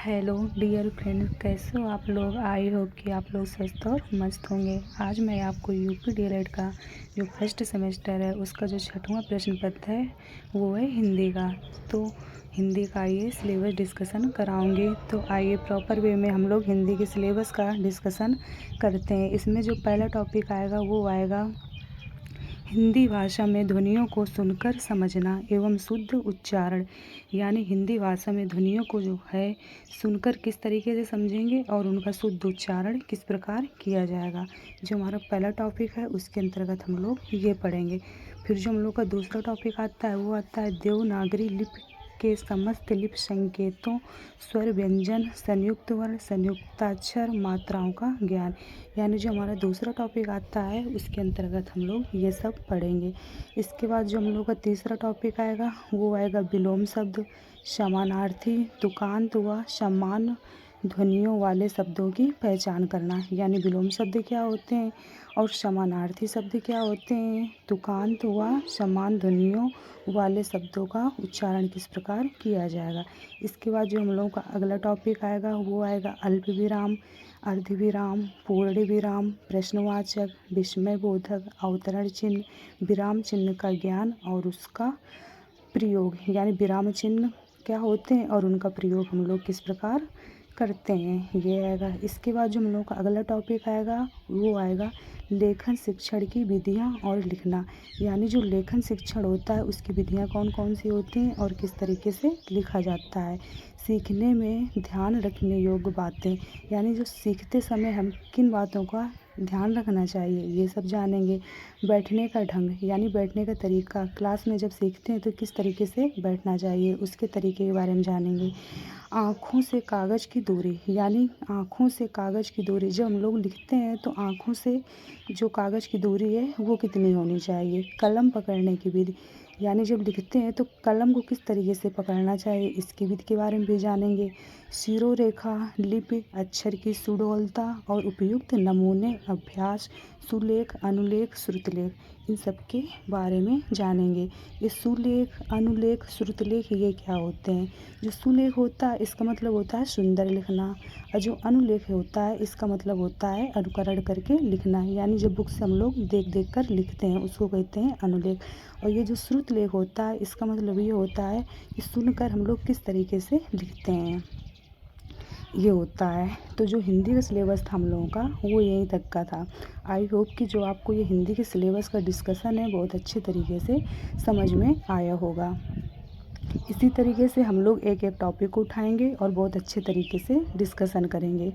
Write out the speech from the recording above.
Hello dear friend, कैसे हो आप लोग। आई होप कि आप लोग स्वस्थ और मस्त होंगे। आज मैं आपको यूपी डीएलएड का जो फर्स्ट सेमेस्टर है उसका जो 6वां प्रश्न पत्र है वो है हिंदी का। तो हिंदी का आइए सिलेबस डिस्कशन कराऊंगी। तो आइए प्रॉपर वे में हम लोग हिंदी के सिलेबस का डिस्कशन करते हैं। इसमें जो पहला टॉपिक आएगा वो आएगा हिंदी भाषा में ध्वनियों को सुनकर समझना एवं शुद्ध उच्चारण। यानी हिंदी भाषा में ध्वनियों को जो है सुनकर किस तरीके से समझेंगे और उनका शुद्ध उच्चारण किस प्रकार किया जाएगा। जो हमारा पहला टॉपिक है उसके अंतर्गत हम लोग ये पढ़ेंगे। फिर जो हम लोग का दूसरा टॉपिक आता है वो आता है देवनागरी लिपि के समस्त लिपि संकेतों, स्वर, व्यंजन, संयुक्त वर्ण, संयुक्ताक्षर, मात्राओं का ज्ञान। यानी जो हमारा दूसरा टॉपिक आता है उसके अंतर्गत हम लोग ये सब पढ़ेंगे। इसके बाद जो हम लोग का तीसरा टॉपिक आएगा वो आएगा विलोम शब्द, समानार्थी, तुकांत व समान ध्वनियों वाले शब्दों की पहचान करना। यानी विलोम शब्द क्या होते हैं और समानार्थी शब्द क्या होते हैं, तुकांत व समान ध्वनियों वाले शब्दों का उच्चारण किस प्रकार किया जाएगा। इसके बाद जो हम लोगों का अगला टॉपिक आएगा वो आएगा अल्प विराम, अर्ध विराम, पूर्ण विराम, प्रश्नवाचक, विस्मय बोधक, अवतरण चिन्ह, विराम चिन्ह का ज्ञान और उसका प्रयोग। यानी विराम चिन्ह क्या होते हैं और उनका प्रयोग हम लोग किस प्रकार करते हैं, ये आएगा। इसके बाद जो हम लोग का अगला टॉपिक आएगा वो आएगा लेखन शिक्षण की विधियाँ और लिखना। यानी जो लेखन शिक्षण होता है उसकी विधियाँ कौन कौन सी होती हैं और किस तरीके से लिखा जाता है। सीखने में ध्यान रखने योग्य बातें, यानी जो सीखते समय हम किन बातों का ध्यान रखना चाहिए ये सब जानेंगे। बैठने का ढंग, यानी बैठने का तरीका, क्लास में जब सीखते हैं तो किस तरीके से बैठना चाहिए उसके तरीके के बारे में जानेंगे। आँखों से कागज़ की दूरी, यानी आँखों से कागज़ की दूरी, जब हम लोग लिखते हैं तो आँखों से जो कागज़ की दूरी है वो कितनी होनी चाहिए। कलम पकड़ने की विधि, यानी जब लिखते हैं तो कलम को किस तरीके से पकड़ना चाहिए इसकी विधि के बारे में भी जानेंगे। शिरोरेखा, लिपि, अक्षर की सुडौलता और उपयुक्त नमूने, अभ्यास, सुलेख, अनुलेख, श्रुतलेख, इन सब के बारे में जानेंगे। ये सुलेख, अनुलेख, श्रुतलेख ये क्या होते हैं। जो सुलेख होता है इसका मतलब होता है सुंदर लिखना, और जो अनुलेख होता है इसका मतलब होता है अनुकरण करके लिखना। यानी जब बुक से हम लोग देख देख कर लिखते हैं उसको कहते हैं अनुलेख। और ये जो श्रुतलेख होता है इसका मतलब ये होता है कि सुनकर हम लोग किस तरीके से लिखते हैं, ये होता है। तो जो हिंदी का सिलेबस था हम लोगों का वो यहीं तक का था। आई होप कि जो आपको ये हिंदी के सिलेबस का डिस्कशन है बहुत अच्छे तरीके से समझ में आया होगा। इसी तरीके से हम लोग एक एक टॉपिक को उठाएंगे और बहुत अच्छे तरीके से डिस्कशन करेंगे।